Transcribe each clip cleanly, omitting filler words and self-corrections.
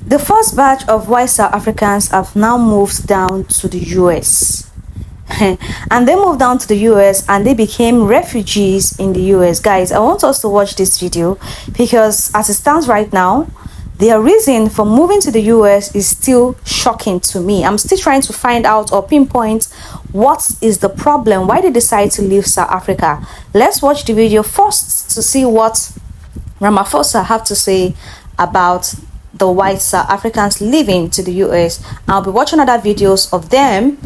The first batch of white South Africans have now moved down to the US. And they moved down to the US and they became refugees in the US. Guys, I want us to watch this video because as it stands right now, their reason for moving to the US is still shocking to me. I'm still trying to find out or pinpoint what is the problem, why they decide to leave South Africa. Let's watch the video first to see what Ramaphosa have to say about the white South Africans living to the US. I'll be watching other videos of them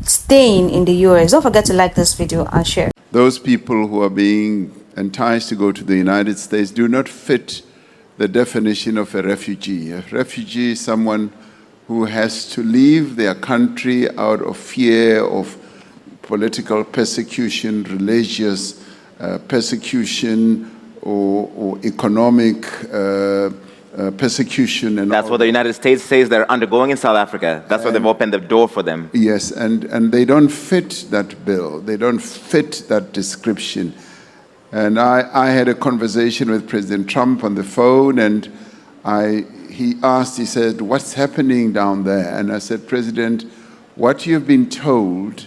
staying in the US. Don't forget to like this video and share. Those people who are being enticed to go to the United States do not fit the definition of a refugee. A refugee is someone who has to leave their country out of fear of political persecution, religious persecution, or economic persecution. And that's what the United States says they're undergoing in South Africa. That's why they've opened the door for them. Yes, and they don't fit that bill. They don't fit that description. And I had a conversation with President Trump on the phone, and he said, what's happening down there? And I said, President, what you've been told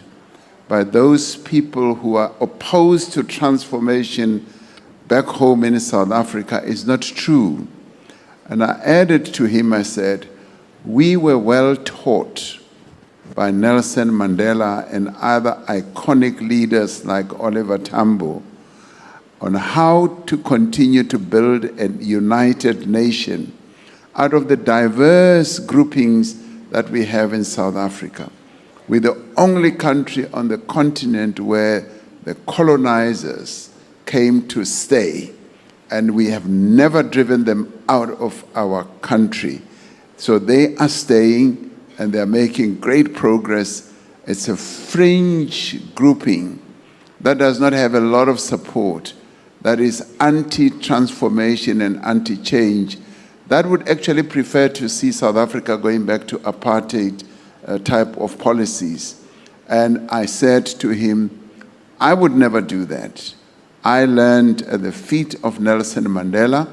by those people who are opposed to transformation back home in South Africa is not true. And I added to him, I said, we were well taught by Nelson Mandela and other iconic leaders like Oliver Tambo on how to continue to build a united nation out of the diverse groupings that we have in South Africa. We're the only country on the continent where the colonizers came to stay, and we have never driven them out of our country. So they are staying, and they're making great progress. It's a fringe grouping that does not have a lot of support, that is anti-transformation and anti-change, that would actually prefer to see South Africa going back to apartheid type of policies. And I said to him, I would never do that. I learned at the feet of Nelson Mandela,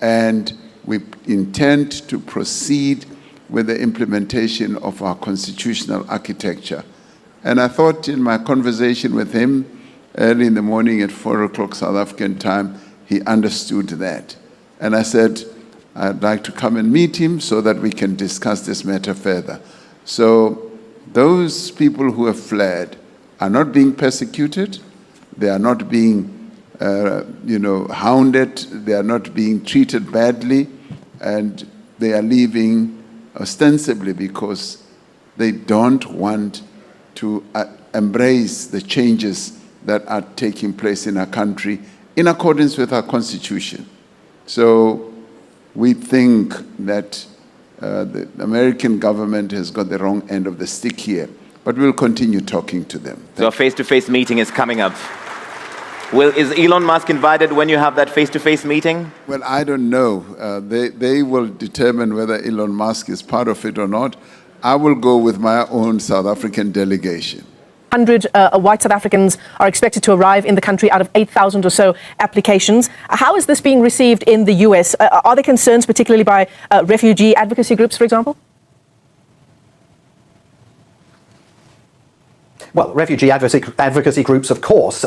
and we intend to proceed with the implementation of our constitutional architecture. And I thought in my conversation with him early in the morning at 4 o'clock South African time, he understood that. And I said, I'd like to come and meet him so that we can discuss this matter further. So those people who have fled are not being persecuted. They are not being hounded. They are not being treated badly. And they are leaving ostensibly because they don't want to embrace the changes that are taking place in our country in accordance with our constitution. So we think that the American government has got the wrong end of the stick here, but we'll continue talking to them. So a face-to-face meeting is coming up. Is Elon Musk invited when you have that face-to-face meeting? Well, I don't know. They will determine whether Elon Musk is part of it or not. I will go with my own South African delegation. 100 white South Africans are expected to arrive in the country out of 8,000 or so applications. How is this being received in the US? Are there concerns, particularly by refugee advocacy groups, for example? Well, refugee advocacy groups, of course,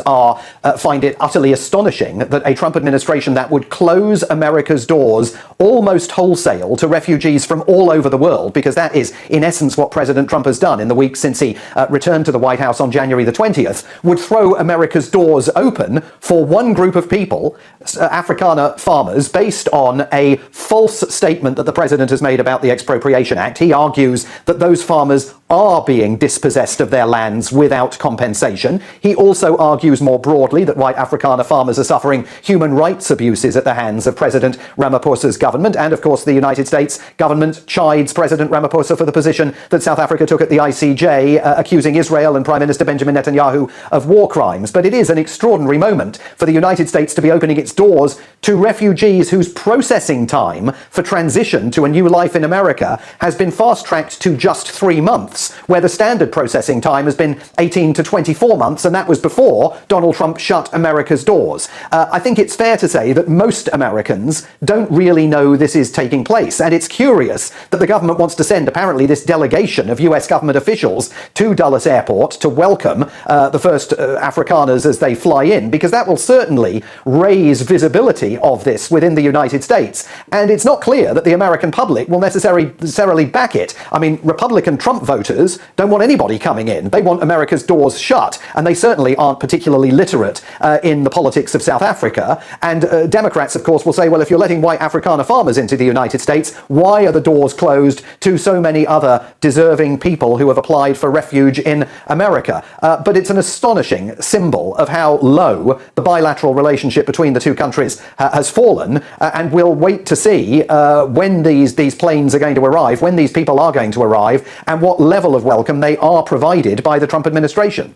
find it utterly astonishing that a Trump administration that would close America's doors almost wholesale to refugees from all over the world, because that is, in essence, what President Trump has done in the weeks since he returned to the White House on January the 20th, would throw America's doors open for one group of people, Afrikaner farmers, based on a false statement that the president has made about the Expropriation Act. He argues that those farmers are being dispossessed of their lands without compensation. He also argues more broadly that white Afrikaner farmers are suffering human rights abuses at the hands of President Ramaphosa's government. And of course, the United States government chides President Ramaphosa for the position that South Africa took at the ICJ, accusing Israel and Prime Minister Benjamin Netanyahu of war crimes. But it is an extraordinary moment for the United States to be opening its doors to refugees whose processing time for transition to a new life in America has been fast-tracked to just 3 months. months, where the standard processing time has been 18 to 24 months, and that was before Donald Trump shut America's doors. I think it's fair to say that most Americans don't really know this is taking place, and it's curious that the government wants to send apparently this delegation of US government officials to Dulles Airport to welcome the first Afrikaners as they fly in, because that will certainly raise visibility of this within the United States. And it's not clear that the American public will necessarily back it. I mean, Republican Trump voters don't want anybody coming in. They want America's doors shut, and they certainly aren't particularly literate in the politics of South Africa. And Democrats, of course, will say, well, if you're letting white Afrikaner farmers into the United States, why are the doors closed to so many other deserving people who have applied for refuge in America? But it's an astonishing symbol of how low the bilateral relationship between the two countries has fallen, and we'll wait to see when these planes are going to arrive, when these people are going to arrive, and what level of welcome they are provided by the Trump administration.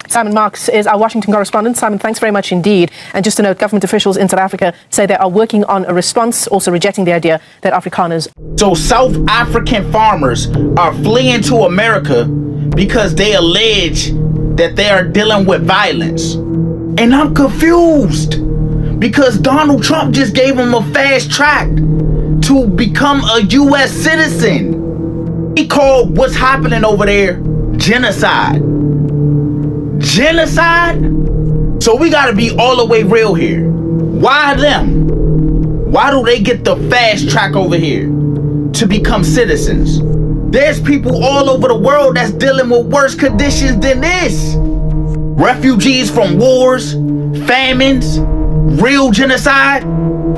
Simon Marks is our Washington correspondent. Simon, thanks very much indeed. And just to note, government officials in South Africa say they are working on a response, also rejecting the idea that Afrikaners... So South African farmers are fleeing to America because they allege that they are dealing with violence. And I'm confused because Donald Trump just gave them a fast track to become a U.S. citizen. He called what's happening over there genocide. Genocide? So we gotta be all the way real here. Why them? Why do they get the fast track over here to become citizens? There's people all over the world that's dealing with worse conditions than this. Refugees from wars, famines, real genocide,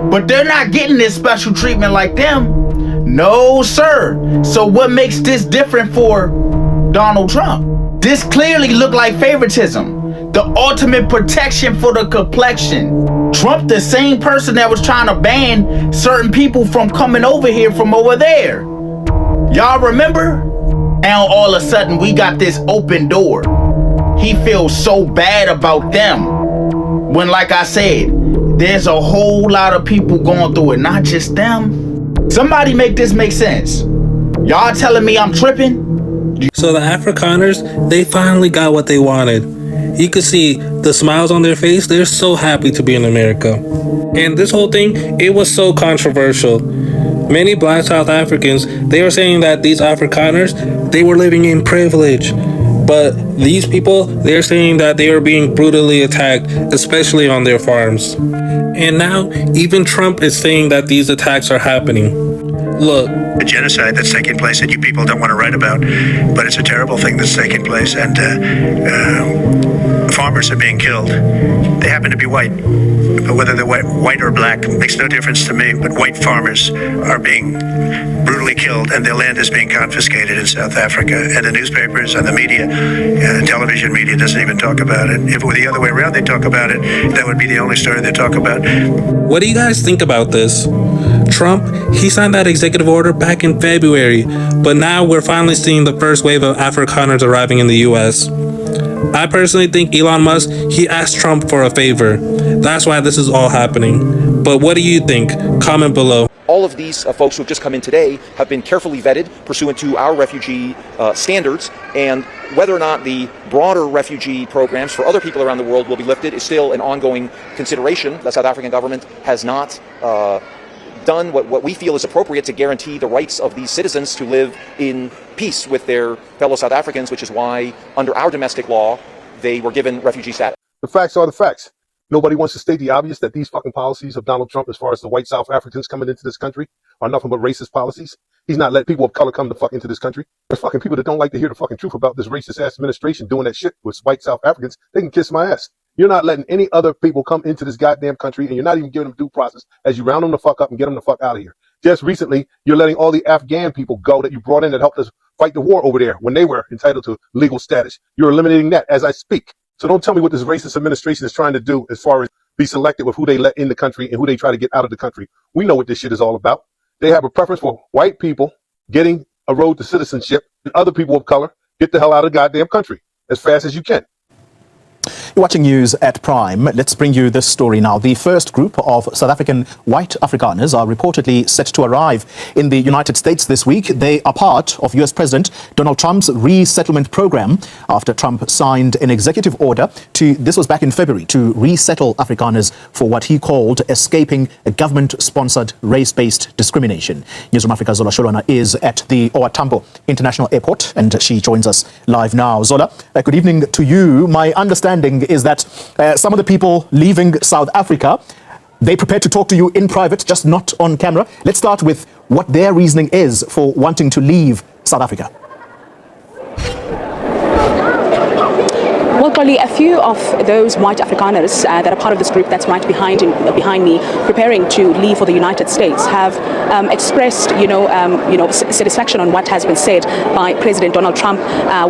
but they're not getting this special treatment like them. No, sir. So what makes this different for Donald Trump? This clearly looked like favoritism, the ultimate protection for the complexion. Trump, the same person that was trying to ban certain people from coming over here from over there. Y'all remember? Now all of a sudden we got this open door. He feels so bad about them. When, like I said, there's a whole lot of people going through it, not just them. Somebody make this make sense. Y'all telling me I'm tripping? So the Afrikaners, they finally got what they wanted. You could see the smiles on their face. They're so happy to be in America. And this whole thing, it was so controversial. Many black South Africans, they were saying that these Afrikaners, they were living in privilege. But these people, they're saying that they are being brutally attacked, especially on their farms. And now, even Trump is saying that these attacks are happening. Look, a genocide that's taking place that you people don't want to write about, but it's a terrible thing that's taking place, and farmers are being killed. They happen to be white, but whether they're white or black makes no difference to me, but white farmers are being brutally killed, and their land is being confiscated in South Africa, and the newspapers and the media, television media doesn't even talk about it. If it were the other way around, they'd talk about it. That would be the only story they talk about. What do you guys think about this? Trump, he signed that executive order back in February, but now we're finally seeing the first wave of Afrikaners arriving in the US. I personally think Elon Musk, he asked Trump for a favor. That's why this is all happening. But what do you think? Comment below. All of these folks who have just come in today have been carefully vetted pursuant to our refugee standards, and whether or not the broader refugee programs for other people around the world will be lifted is still an ongoing consideration. The South African government has not done what we feel is appropriate to guarantee the rights of these citizens to live in peace with their fellow South Africans, which is why, under our domestic law, they were given refugee status. The facts are the facts. Nobody wants to state the obvious that these fucking policies of Donald Trump, as far as the white South Africans coming into this country, are nothing but racist policies. He's not letting people of color come the fuck into this country. There's fucking people that don't like to hear the fucking truth about this racist ass administration doing that shit with white South Africans. They can kiss my ass. You're not letting any other people come into this goddamn country, and you're not even giving them due process as you round them the fuck up and get them the fuck out of here. Just recently, you're letting all the Afghan people go that you brought in that helped us fight the war over there when they were entitled to legal status. You're eliminating that as I speak. So don't tell me what this racist administration is trying to do as far as be selective with who they let in the country and who they try to get out of the country. We know what this shit is all about. They have a preference for white people getting a road to citizenship, and other people of color get the hell out of the goddamn country as fast as you can. You're watching news at Prime. Let's bring you this story now. The first group of South African white Afrikaners are reportedly set to arrive in the United States this week. They are part of US President Donald Trump's resettlement program after Trump signed an executive order this was back in February, to resettle Afrikaners for what he called escaping a government-sponsored race-based discrimination. Newsroom Africa's Zola Sholwana is at the OR Tambo International Airport, and she joins us live now. Zola, good evening to you. My understanding is that some of the people leaving South Africa, they prepared to talk to you in private, just not on camera. Let's start with what their reasoning is for wanting to leave South Africa. Well, Golly, a few of those white Afrikaners that are part of this group that's right behind me, preparing to leave for the United States, have expressed, satisfaction on what has been said by President Donald Trump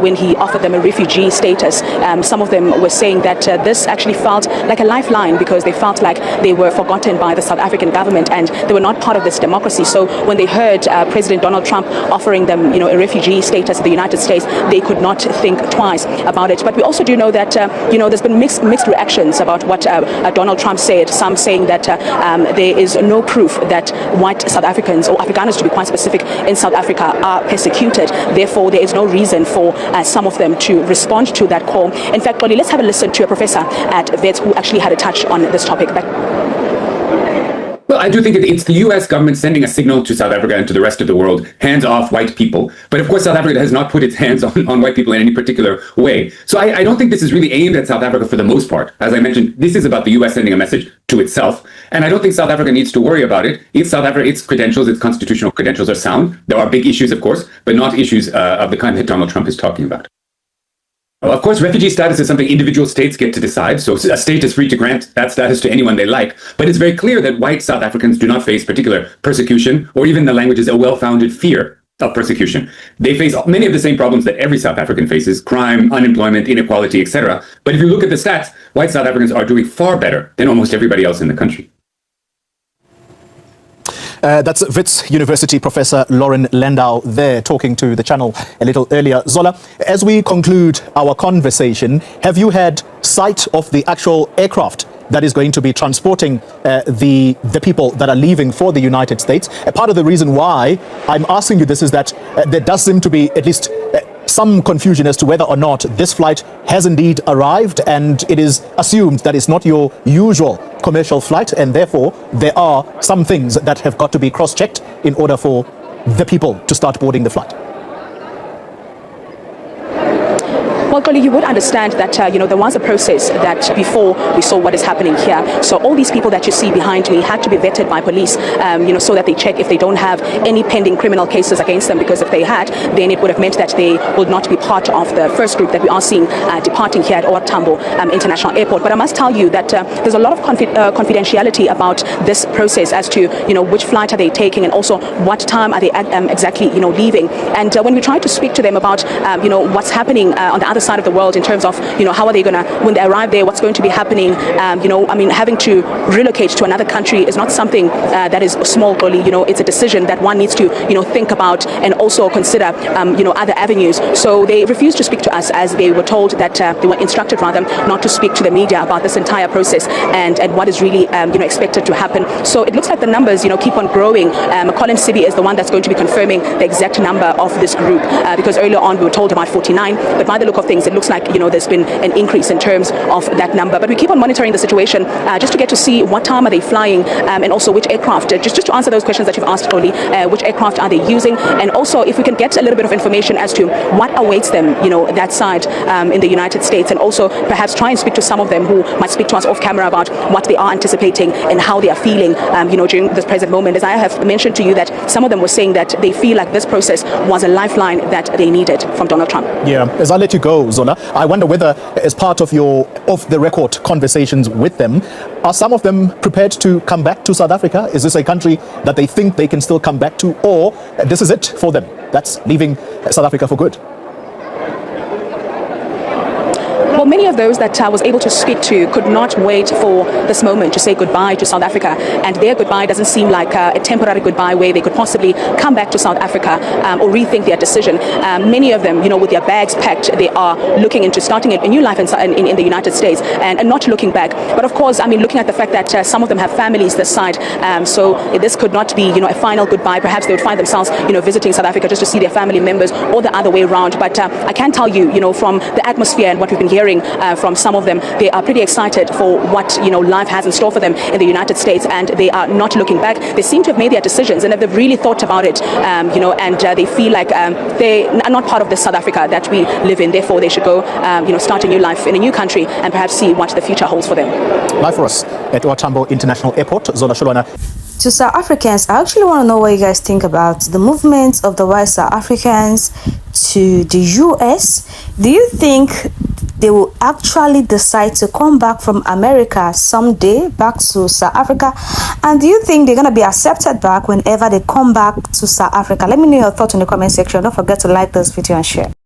when he offered them a refugee status. Some of them were saying that this actually felt like a lifeline because they felt like they were forgotten by the South African government and they were not part of this democracy. So when they heard President Donald Trump offering them, a refugee status in the United States, they could not think twice about it. But we also do know that there's been mixed reactions about what Donald Trump said. Some saying that there is no proof that white South Africans, or Afrikaners to be quite specific, in South Africa are persecuted. Therefore, there is no reason for some of them to respond to that call. In fact, Golly, let's have a listen to a professor at Wits who actually had a touch on this topic. Well, I do think it's the U.S. government sending a signal to South Africa and to the rest of the world, hands off white people. But of course, South Africa has not put its hands on white people in any particular way. So I don't think this is really aimed at South Africa for the most part. As I mentioned, this is about the U.S. sending a message to itself. And I don't think South Africa needs to worry about it. South Africa, its credentials, its constitutional credentials are sound. There are big issues, of course, but not issues of the kind that Donald Trump is talking about. Well, of course, refugee status is something individual states get to decide, so a state is free to grant that status to anyone they like. But it's very clear that white South Africans do not face particular persecution, or even the language is a well-founded fear of persecution. They face many of the same problems that every South African faces: crime, unemployment, inequality, etc. But if you look at the stats, white South Africans are doing far better than almost everybody else in the country. That's Wits University Professor Lauren Landau there talking to the channel a little earlier. Zola, as we conclude our conversation, have you had sight of the actual aircraft that is going to be transporting the people that are leaving for the United States? Part of the reason why I'm asking you this is that there does seem to be at least some confusion as to whether or not this flight has indeed arrived, and it is assumed that it's not your usual commercial flight, and therefore there are some things that have got to be cross-checked in order for the people to start boarding the flight. Well, Golly, you would understand that, there was a process that before we saw what is happening here. So all these people that you see behind me had to be vetted by police, so that they check if they don't have any pending criminal cases against them, because if they had, then it would have meant that they would not be part of the first group that we are seeing departing here at OR Tambo International Airport. But I must tell you that there's a lot of confidentiality about this process as to, which flight are they taking, and also what time are they exactly, leaving. And when we try to speak to them about, what's happening on the other side of the world in terms of, how are they going to, when they arrive there, what's going to be happening, having to relocate to another country is not something that is small, Golly. It's a decision that one needs to, think about and also consider, other avenues. So they refused to speak to us, as they were told that they were instructed rather not to speak to the media about this entire process and what is really, expected to happen. So it looks like the numbers, keep on growing. Colin Sibi is the one that's going to be confirming the exact number of this group, because earlier on we were told about 49, but by the look of things, it looks like, there's been an increase in terms of that number. But we keep on monitoring the situation just to get to see what time are they flying, and also which aircraft, just to answer those questions that you've asked, Oli, which aircraft are they using, and also if we can get a little bit of information as to what awaits them, that side in the United States, and also perhaps try and speak to some of them who might speak to us off camera about what they are anticipating and how they are feeling, during this present moment. As I have mentioned to you, that some of them were saying that they feel like this process was a lifeline that they needed from Donald Trump. Yeah, as I let you go, Zola, I wonder whether, as part of your off-the-record conversations with them, are some of them prepared to come back to South Africa? Is this a country that they think they can still come back to, or this is it for them? That's leaving South Africa for good. Well, many of those that I was able to speak to could not wait for this moment to say goodbye to South Africa, and their goodbye doesn't seem like a temporary goodbye where they could possibly come back to South Africa or rethink their decision. Many of them, with their bags packed, they are looking into starting a new life in the United States and not looking back. But of course, looking at the fact that some of them have families this side, so this could not be, a final goodbye. Perhaps they would find themselves, visiting South Africa just to see their family members, or the other way around. But I can tell you, from the atmosphere and what we've been hearing from some of them, they are pretty excited for what life has in store for them in the United States, and they are not looking back. They seem to have made their decisions, and they've really thought about it, and they feel like they are not part of the South Africa that we live in. Therefore, they should go, start a new life in a new country and perhaps see what the future holds for them. Live for us at Tambo International Airport, Zola Sholwana. To South Africans, I actually want to know what you guys think about the movement of the white South Africans to the US. Do you think they will actually decide to come back from America someday back to South Africa? And do you think they're going to be accepted back whenever they come back to South Africa? Let me know your thoughts in the comment section. Don't forget to like this video and share.